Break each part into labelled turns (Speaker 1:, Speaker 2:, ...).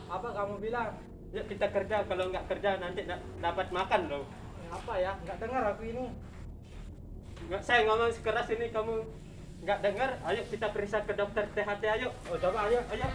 Speaker 1: Apa kamu bilang?
Speaker 2: Yuk kita kerja, kalau nggak kerja nanti dapat makan loh.
Speaker 1: Apa ya? Nggak dengar aku ini.
Speaker 2: Nggak, saya ngomong sekeras ini kamu nggak dengar. Ayo kita periksa ke dokter THT, ayo.
Speaker 1: Oh, coba ayo.
Speaker 2: Ayo.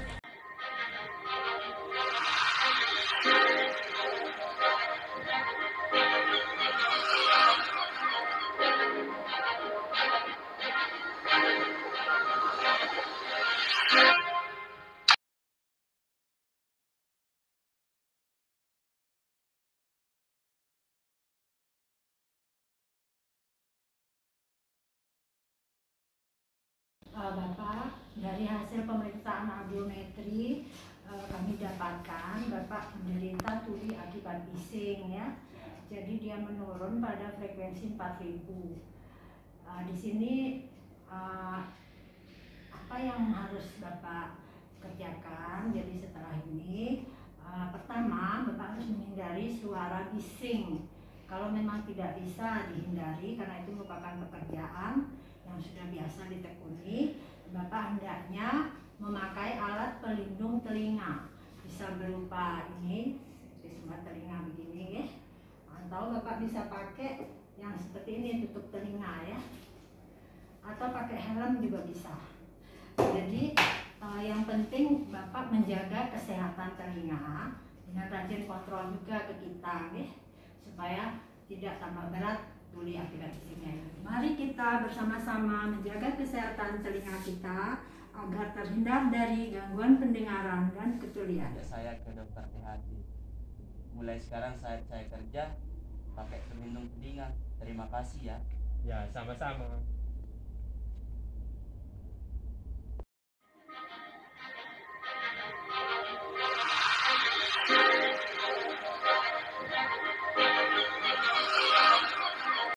Speaker 3: Bapak, dari hasil pemeriksaan audiometri kami dapatkan Bapak menderita tuli akibat bising ya. Jadi dia menurun pada frekuensi 4000. Di sini apa yang harus Bapak kerjakan? Jadi setelah ini pertama Bapak harus menghindari suara bising. Kalau memang tidak bisa dihindari karena itu merupakan pekerjaan yang sudah biasa ditekuni, Bapak hendaknya memakai alat pelindung telinga. Bisa berupa ini, sebuah telinga begini ya. Atau Bapak bisa pakai yang seperti ini, tutup telinga ya. Atau pakai helm juga bisa. Jadi yang penting Bapak menjaga kesehatan telinga dengan rajin kontrol juga ke kita ya, supaya tidak tambah berat tuli akibat bisingnya. Mari kita bersama-sama menjaga kesehatan telinga kita agar terhindar dari gangguan pendengaran dan ketulian.
Speaker 4: Saya ke dokter THT. Mulai sekarang saya kerja pakai pelindung telinga. Terima kasih ya.
Speaker 2: Ya, sama-sama.